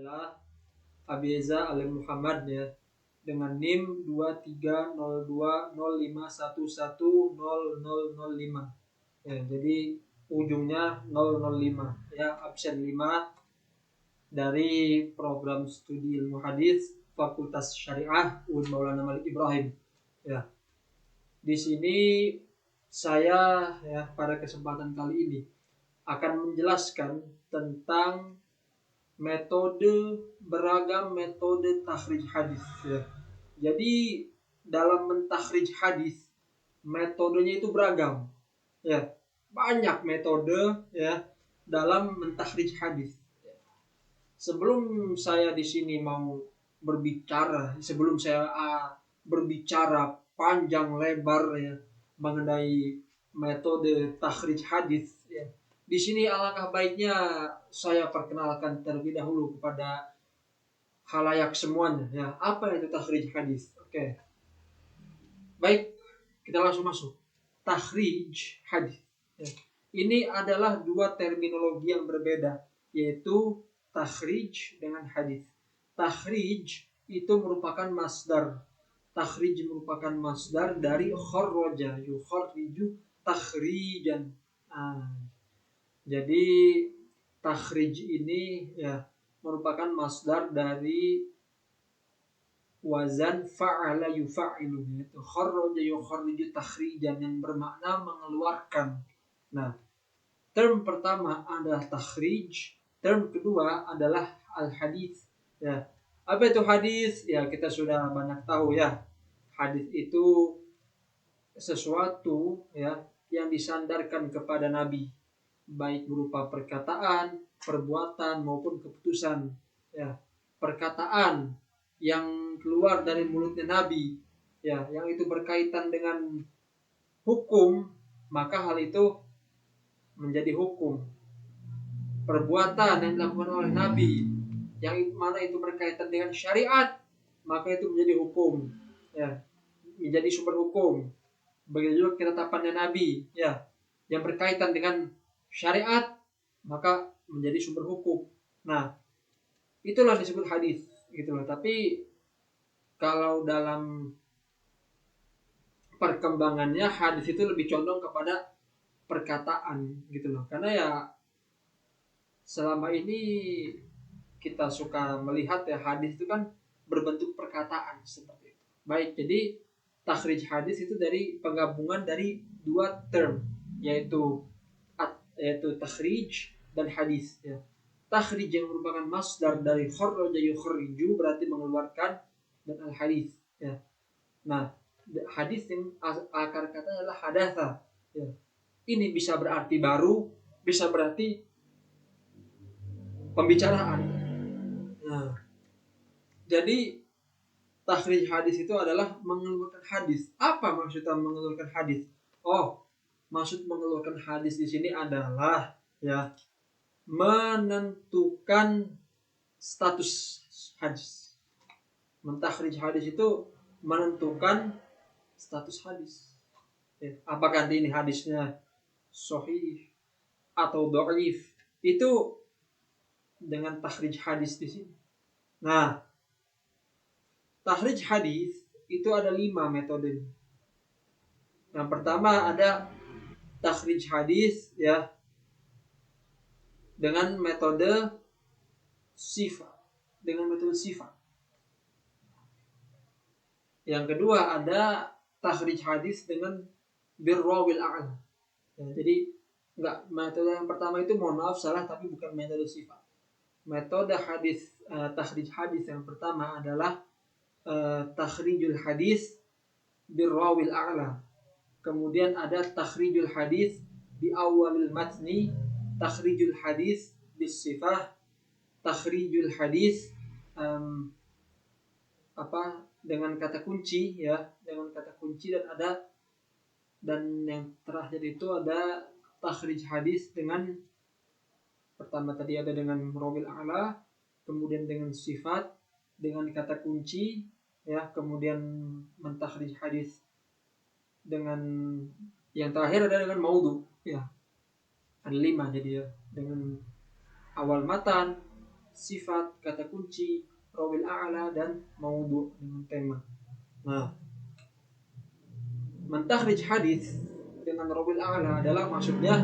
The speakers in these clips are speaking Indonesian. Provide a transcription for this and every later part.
adalah Abieza Alem Muhammad ya, dengan NIM 230205110005. Ya, jadi ujungnya 005 ya, absen 5 dari program studi ilmu hadis Fakultas Syariah UIN Maulana Malik Ibrahim. Ya. Di sini saya ya pada kesempatan kali ini akan menjelaskan tentang beragam metode takhrij hadis ya. Jadi dalam mentakhrij hadis metodenya itu beragam ya. Banyak metode ya dalam mentakhrij hadis. Sebelum saya di sini mau berbicara, sebelum saya berbicara panjang lebar ya mengenai metode takhrij hadis ya. Di sini alangkah baiknya saya perkenalkan terlebih dahulu kepada khalayak semuanya ya. Apa itu takhrij hadis? Oke. Baik, kita langsung masuk. Takhrij hadis. Ya. Ini adalah dua terminologi yang berbeda, yaitu takhrij dengan hadis. Takhrij itu merupakan masdar. Takhrij merupakan masdar dari kharraja, yukharriju takhrijan. Jadi takhrij ini ya merupakan masdar dari wazan fa'ala yufa'ilu, yaitu kharraja yukharriju takhrijan, yang bermakna mengeluarkan. Nah, term pertama adalah takhrij, term kedua adalah al-hadis. Ya. Apa itu hadis? Ya, kita sudah banyak tahu ya. Hadis itu sesuatu ya yang disandarkan kepada Nabi, baik berupa perkataan, perbuatan maupun keputusan. Ya, perkataan yang keluar dari mulutnya Nabi, ya, yang itu berkaitan dengan hukum, maka hal itu menjadi hukum. Perbuatan yang dilakukan oleh Nabi, yang mana itu berkaitan dengan syariat, maka itu menjadi hukum, ya, menjadi sumber hukum. Begitu juga ketetapannya Nabi, ya, yang berkaitan dengan syariat, maka menjadi sumber hukum. Nah, itulah disebut hadis, gitu loh. Tapi kalau dalam perkembangannya hadis itu lebih condong kepada perkataan, gitu loh. Karena ya selama ini kita suka melihat ya hadis itu kan berbentuk perkataan seperti itu. Baik, jadi takhrij hadis itu dari penggabungan dari dua term, yaitu takhrij dan hadis ya. Takhrij yang merupakan masdar dari kharraja yukharriju, berarti mengeluarkan, dan al hadis ya. Nah, hadis yang akar katanya adalah hadatsa ya. Ini bisa berarti baru, bisa berarti pembicaraan. Nah, jadi takhrij hadis itu adalah mengeluarkan hadis. Apa maksudnya mengeluarkan hadis? Oh, maksud mengeluarkan hadis di sini adalah ya menentukan status hadis. Mentakhrij hadis itu menentukan status hadis. Ya, apakah ini hadisnya sahih atau dhaif? Itu dengan takhrij hadis di sini. Nah, takhrij hadis itu ada 5 metode. Yang pertama ada takhrij hadis ya dengan metode sifat, Yang kedua ada takhrij hadis dengan birrawil a'la. Ya, jadi metode yang pertama itu mohon maaf salah, tapi bukan metode sifat. Metode hadis takhrij hadis yang pertama adalah takhrijul hadis birrawil a'la. Kemudian ada takhrijul hadis bi awalil matni, takhrijul hadis bis sifah, takhrijul hadis dengan kata kunci ya, dan yang terakhir itu ada takhrij hadis dengan pertama tadi ada dengan rawil a'la, kemudian dengan sifat, dengan kata kunci ya, kemudian mentakhrij hadis dengan yang terakhir ada dengan maudhu ya. Ada 5 jadi ya, dengan awal matan, sifat, kata kunci, rawil a'la, dan maudhu dengan tema. Nah, mentakhrij hadis dengan rawil a'la adalah maksudnya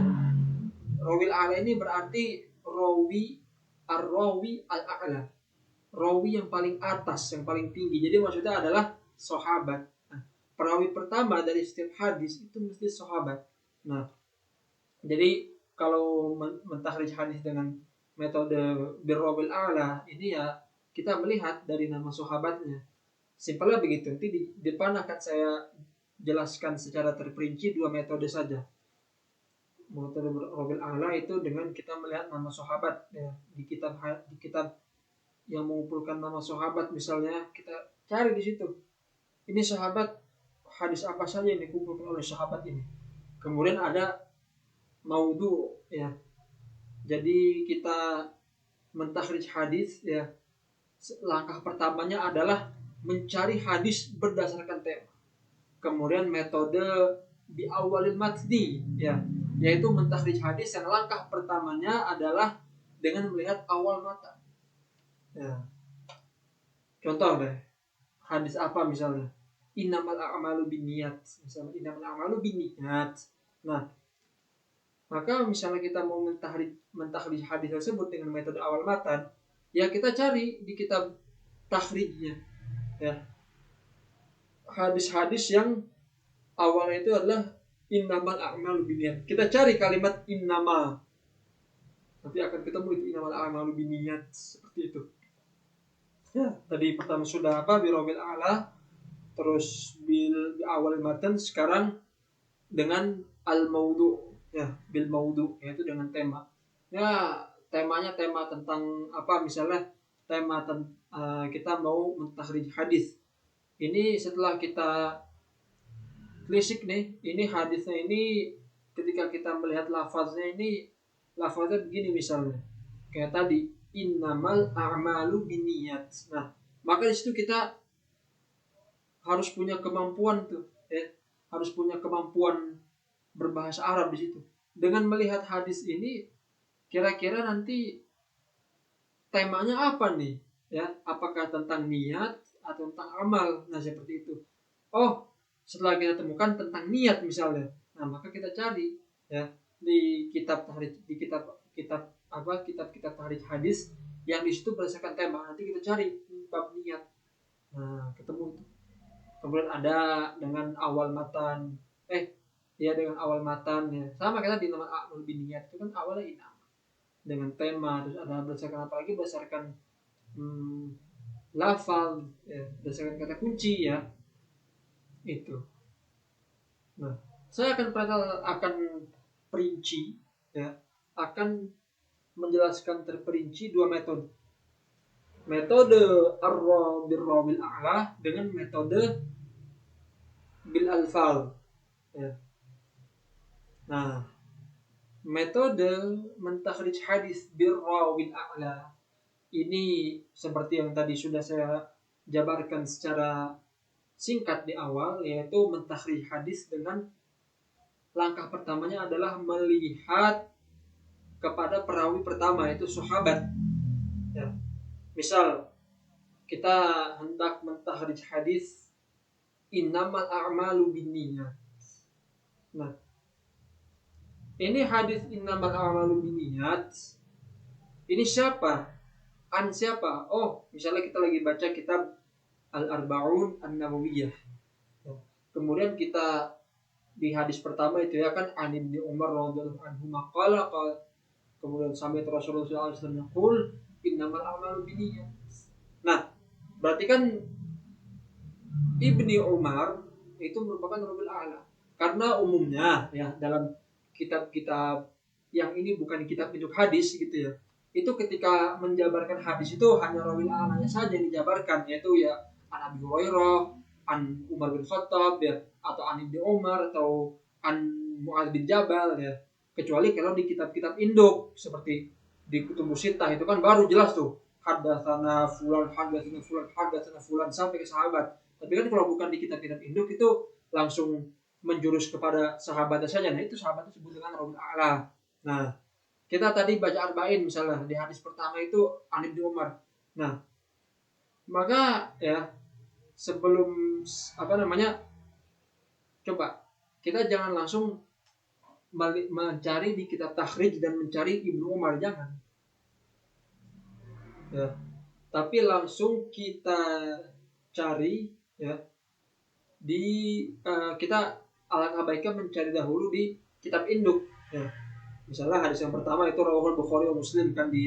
rawil a'la ini berarti rawi al-a'la, rawi yang paling atas, yang paling tinggi. Jadi maksudnya adalah sahabat. Nah, perawi pertama dari setiap hadis itu mesti sahabat. Nah, jadi kalau mentakhrij hadis dengan metode birrawil a'la ini ya kita melihat dari nama sahabatnya. Simpelnya begitu. Nanti di depan akan saya jelaskan secara terperinci dua metode saja. Metode birrawil a'la itu dengan kita melihat nama sahabat ya, di kitab yang mengumpulkan nama sahabat, misalnya kita cari di situ. Ini sahabat, hadis apa saja yang dikumpulkan oleh sahabat ini. Kemudian ada maudhu ya. Jadi kita mentakhrij hadis ya. Langkah pertamanya adalah mencari hadis berdasarkan tema. Kemudian metode bi awalil matni ya, yaitu mentakhrij hadis yang langkah pertamanya adalah dengan melihat awal matan. Ya. Contoh deh, hadis apa misalnya? Innamal a'malu binniyat. Misalnya innamal a'malu binniyat. Nah, maka misalnya kita mau mentakhrij hadis tersebut dengan metode awal matan, ya kita cari di kitab takhrijnya. Ya. Hadis-hadis yang awalnya itu adalah innamal a'malu binniyat. Kita cari kalimat innama. Nanti akan ketemu itu innamal a'malu binniyat seperti itu. Ya, tadi pertama sudah apa? Birawil a'la, terus bil awal matan, sekarang dengan al-maudhu ya, bil maudhu, yaitu dengan tema. Ya, temanya tema tentang apa? Misalnya tema kita mau mentakhrij hadis. Ini setelah kita telisik nih, ini hadisnya ini ketika kita melihat lafaznya ini, lafaznya begini misalnya. Kayak tadi, innamal a'malu binniyat. Nah, maka di situ kita harus punya kemampuan tuh, ya. Harus punya kemampuan berbahasa Arab di situ. Dengan melihat hadis ini, kira-kira nanti temanya apa nih? Ya, apakah tentang niat atau tentang amal? Nah, seperti itu. Oh, setelah kita temukan tentang niat misalnya, nah maka kita cari ya di kitab tahrij hadis yang di situ berdasarkan tema. Nanti kita cari bab niat. Nah, ketemu itu. Kemudian ada dengan awal matan. Dengan awal matan ya. Sama kita di nama a'mal bin niat itu kan awalnya inam. Dengan tema, terus ada berdasarkan apa lagi? Berdasarkan lafal ya, berdasarkan kata kunci ya. Itu. Nah, saya akan perinci ya, akan menjelaskan terperinci dua metode. Metode birrawil a'la dengan metode bil alfal ya. Nah, metode mentakhrij hadis birrawil a'la ini seperti yang tadi sudah saya jabarkan secara singkat di awal, yaitu mentakhrij hadis dengan langkah pertamanya adalah melihat kepada perawi pertama, yaitu sahabat ya. Misal kita hendak mentakhrij hadis innamal a'malu binniyat. Nah, ini hadis innamal a'malu binniyat ini siapa? An siapa? Oh, misalnya kita lagi baca kitab Al-Arba'un An-Nawawiyah. Kemudian kita di hadis pertama itu ya kan an Ibnu Umar radhiyallahu anhu maqala kemudian sampai Rasulullah sallallahu alaihi wasallam yaqul innamal a'malu binniyat. Nah, berarti kan Ibnu Umar itu merupakan rawil a'la. Karena umumnya ya dalam kitab-kitab yang ini bukan kitab induk hadis gitu ya. Itu ketika menjabarkan hadis itu hanya rawil a'lanya saja yang dijabarkan, yaitu ya an Abi Hurairah, an Umar bin Khattab ya, atau an Ibnu Umar, atau an Mu'adz bin Jabal ya. Kecuali kalau di kitab-kitab induk seperti di Kutubus Sittah itu kan baru jelas tuh hadatsana fulan sampai ke sahabat. Tapi kan kalau bukan di kitab-kitab induk itu langsung menjurus kepada sahabatnya saja. Nah, itu sahabat disebut dengan rawil a'la. Nah, kita tadi baca arba'in misalnya, di hadis pertama itu An Ibnu Umar. Nah, maka ya sebelum coba kita jangan langsung mencari di kitab takhrij dan mencari Ibnu Umar, jangan. Ya, tapi langsung kita cari ya di kita alangkah baiknya mencari dahulu di kitab induk ya. Misalnya hadis yang pertama itu rawahul Bukhari wa Muslim kan di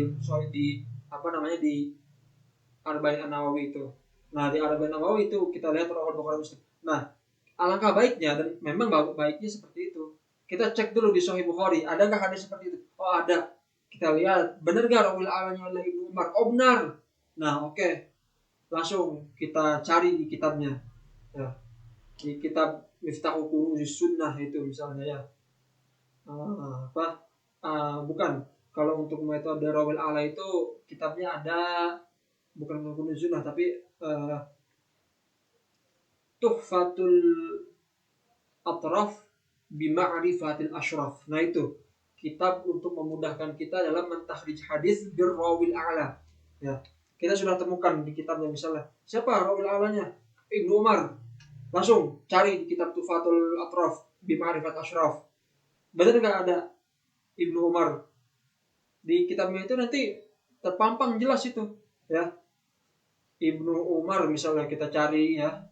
Arba'in An-Nawawi itu. Nah, di Arba'in An-Nawawi itu kita lihat rawahul Bukhari Muslim. Nah, alangkah baiknya dan memang baiknya seperti itu. Kita cek dulu di Sahih Bukhari, ada nggak hadis seperti itu? Oh, ada. Kita lihat, benar nggak rawil alanya oleh Ibnu Umar? Oh, benar. Nah, oke. Langsung kita cari di kitabnya. Ya. Di kitab Miftahul Kunuzis Sunnah itu misalnya ya. Bukan. Kalau untuk metode rawil ala itu kitabnya ada, bukan Kunuzis Sunnah tapi Tuhfatul Atraf Bima'rifatil Ashraf. Nah itu kitab untuk memudahkan kita dalam mentakhrij hadis birrawil a'la. Ya, kita sudah temukan di kitabnya misalnya. Siapa rawil a'lanya? Ibnu Umar. Langsung cari di kitab Tuhfatul Atraf Bima'rifat Ashraf. Benar nggak ada Ibnu Umar? Di kitabnya itu nanti terpampang jelas itu, ya. Ibnu Umar misalnya kita cari ya.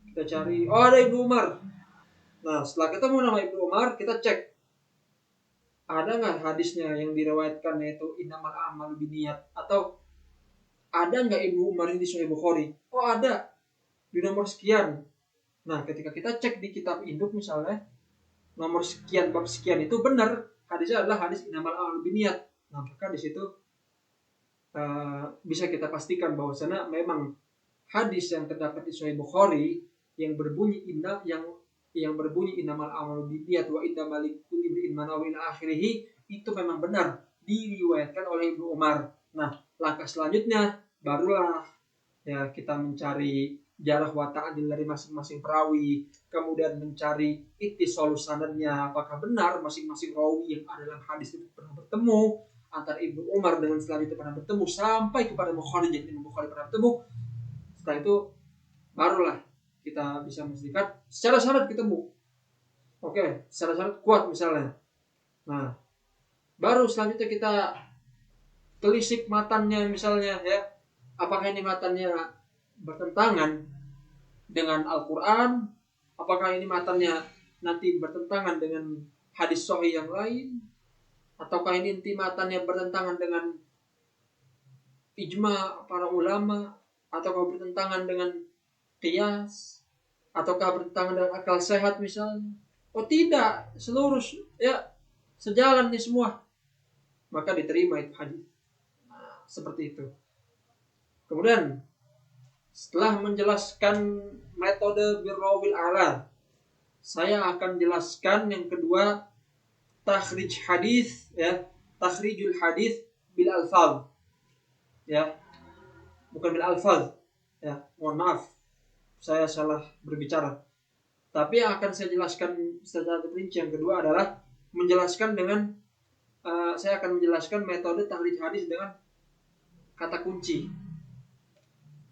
Kita cari, oh ada Ibnu Umar. Nah, setelah ketemu nama Ibnu Umar, kita cek ada nggak hadisnya yang diriwayatkan yaitu innamal a'malu binniyat, atau ada nggak Ibnu Umar ini di Sahih Bukhari? Oh ada, di nomor sekian. Nah, ketika kita cek di kitab induk misalnya nomor sekian bab sekian itu benar hadisnya adalah hadis innamal a'malu binniyat. Nah, maka di situ bisa kita pastikan bahwasanya memang hadis yang terdapat di Sahih Bukhari yang berbunyi innamal a'malu binniyat wa innamal likulli imrin ma nawa ila akhirih itu memang benar diriwayatkan oleh Ibnu Umar. Nah, langkah selanjutnya barulah ya kita mencari jarah wa ta'dil dari masing-masing perawi, kemudian mencari ittisalus sanadnya, apakah benar masing-masing rawi yang ada dalam hadis itu pernah bertemu antara Ibnu Umar dengan selanjutnya pernah bertemu sampai kepada Bukhari, jadi Imam Bukhari pernah bertemu. Setelah itu barulah kita bisa memastikan secara sanad ketemu. Oke, secara sanad kuat misalnya. Nah, baru selanjutnya kita telisik matannya misalnya ya. Apakah ini matannya bertentangan dengan Al-Quran? Apakah ini matannya nanti bertentangan dengan hadis sahih yang lain? Ataukah ini nanti matannya bertentangan dengan ijma para ulama? Ataukah bertentangan dengan qiyas? Ataukah bertentangan dengan akal sehat misalnya? Oh tidak, seluruh ya sejalan nih semua. Maka diterima itu hadis. Nah, seperti itu. Kemudian setelah menjelaskan metode birrawil a'la, saya akan jelaskan yang kedua takhrij hadis ya, takhrijul hadis bil alfaz. Ya. Bukan bil alfaz. Ya, mohon maaf. Saya salah berbicara. Tapi yang akan saya jelaskan secara terperinci yang kedua adalah menjelaskan dengan saya akan menjelaskan metode takhrij hadis dengan kata kunci.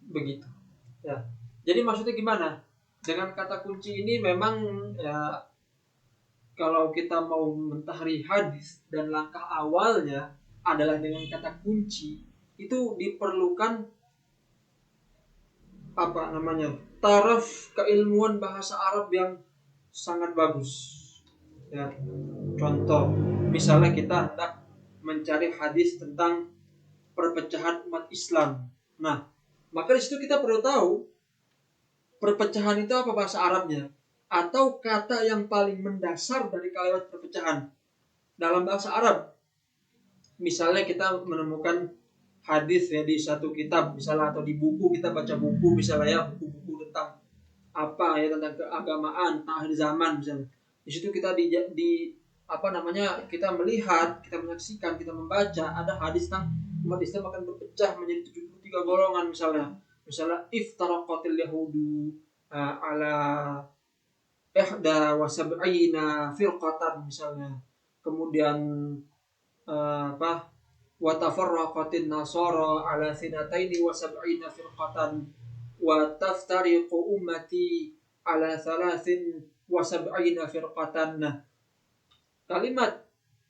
Begitu ya. Jadi maksudnya gimana? Dengan kata kunci ini memang ya kalau kita mau mentahri hadis dan langkah awalnya adalah dengan kata kunci, itu diperlukan taraf keilmuan bahasa Arab yang sangat bagus ya. Contoh misalnya kita hendak mencari hadis tentang perpecahan umat Islam. Nah, maka di situ kita perlu tahu perpecahan itu apa bahasa Arabnya, atau kata yang paling mendasar dari kalimat perpecahan dalam bahasa Arab. Misalnya kita menemukan hadis ya di satu kitab misalnya, atau di buku, kita baca buku misalnya ya, buku-buku tentang apa ya, tentang keagamaan, tentang akhir zaman misalnya. Di situ kita kita melihat, kita menyaksikan, kita membaca ada hadis tentang umat Islam akan berpecah menjadi 73 golongan misalnya. Misalnya iftaraqatil yahudu ala ihda wa sab'ina firqatan misalnya. Kemudian apa wa tafarraqatin nasara ala sinataini wa sab'ina firqatan wa taftariqu ummati ala thalathin wa sab'ina firqatan. Nah, kalimat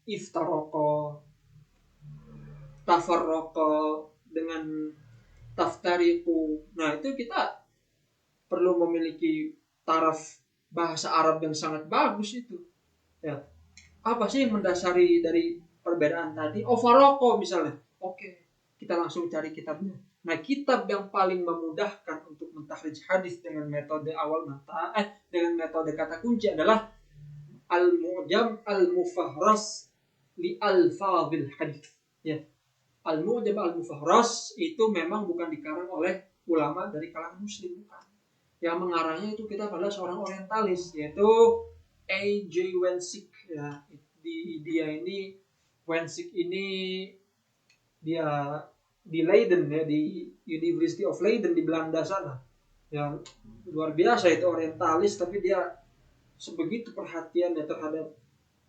iftaraqa, tafarraqa dengan taftariqu, nah itu kita perlu memiliki taraf bahasa Arab yang sangat bagus itu. Ya. Apa sih yang mendasari dari perbedaan tadi? Faroko misalnya. Oke, kita langsung cari kitabnya. Nah, kitab yang paling memudahkan untuk mentakhrij hadis dengan metode dengan metode kata kunci adalah Al-Mu'jam Al-Mufahras li Al-Fadhil Hadis. Ya. Al-Mu'jam Al-Mufahras itu memang bukan dikarang oleh ulama dari kalangan muslim, bukan. Yang mengarangnya itu kita pada seorang orientalis, yaitu A.J. Wensik. Ya, dia ini Wensik ini dia di Leiden, ya, di University of Leiden di Belanda sana. Yang luar biasa itu orientalis, tapi dia sebegitu perhatiannya terhadap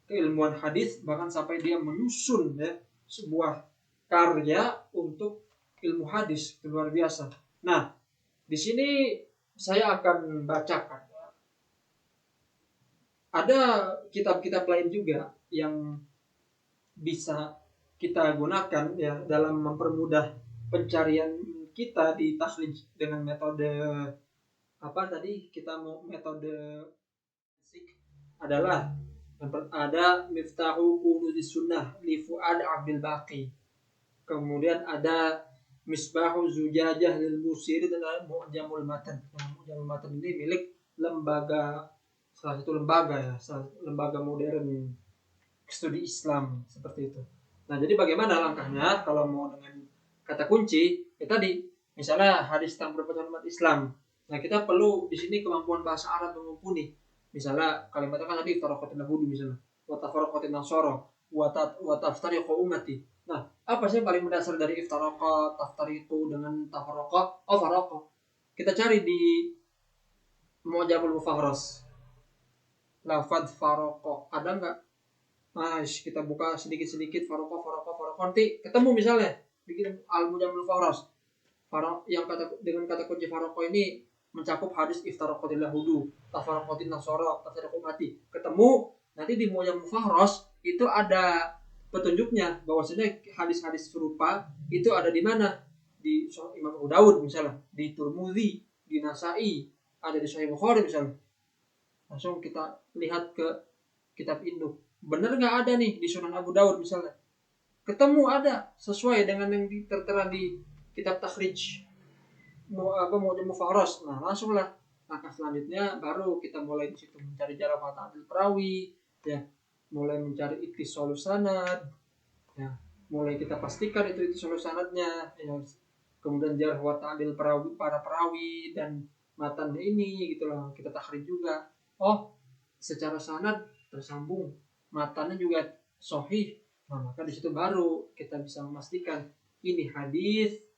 keilmuan hadis, bahkan sampai dia menyusun, ya, sebuah karya untuk ilmu hadis. Itu luar biasa. Nah, di sini saya akan bacakan. Ada kitab-kitab lain juga yang bisa kita gunakan, ya, dalam mempermudah pencarian kita di takhrij dengan metode apa tadi kita mau metode adalah ada Miftahu Kunuzis Sunnah li Fuad Abdul Baqi. Kemudian ada Misbahu Zujajah lil Busiri dan Mu'jamul Matan. Mu'jamul Matan ini milik salah satu lembaga modern studi Islam seperti itu. Nah, jadi bagaimana langkahnya kalau mau dengan kata kunci? Ya tadi, misalnya hadis tentang perpecahan umat Islam. Nah, kita perlu di sini kemampuan bahasa Arab yang mumpuni. Misalnya kalimatnya kan tadi faraqatin yahudu misalnya, wa tafarraqatin nasara, wa taftariqu ummati. Nah, apa sih yang paling mendasar dari iftaraqa, taftariqu dengan tafarraqa? Faraqa. Kita cari di Mu'jamul Mufahras. Lafadz faraqa ada enggak? Nah, kita buka sedikit-sedikit faraqa. Nanti ketemu misalnya bikin Al-Mu'jamul Mufahras. Yang dengan kata kunci faraqa ini mencakup hadis iftaraqatil yahudu, tafarraqatin nasara, taftariqu ummati. Ketemu nanti di Mu'jamul Mufahras itu ada petunjuknya bahwasanya hadis-hadis serupa itu ada di mana? Di Imam Abu Dawud misalnya, di Tirmidzi, di Nasa'i, ada di Sahih Bukhari misalnya. Langsung kita lihat ke kitab induk. Benar nggak ada nih di Sunan Abu Dawud misalnya? Ketemu ada sesuai dengan yang tertera di kitab takhrij Mu'jam Mufahras. Nah, langsunglah langkah selanjutnya baru kita mulai di situ mencari jarh wa ta'dil perawi, ya. Mulai mencari ittisalus sanad, ya, mulai kita pastikan itu ittisalus sanadnya, ya. Kemudian jarh wa ta'dil perawi, para perawi dan matannya ini gitulah kita takhrij juga. Oh, secara sanad tersambung, matannya juga sahih. Nah, maka di situ baru kita bisa memastikan ini hadis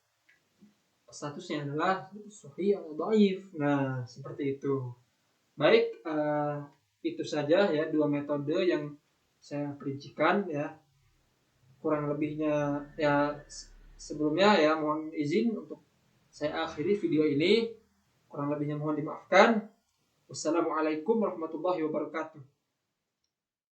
statusnya adalah sahih atau dhaif. Nah, seperti itu. Baik, itu saja ya dua metode yang saya perincikan, ya. Kurang lebihnya ya sebelumnya ya mohon izin untuk saya akhiri video ini. Kurang lebihnya mohon dimaafkan. Wassalamualaikum warahmatullahi wabarakatuh.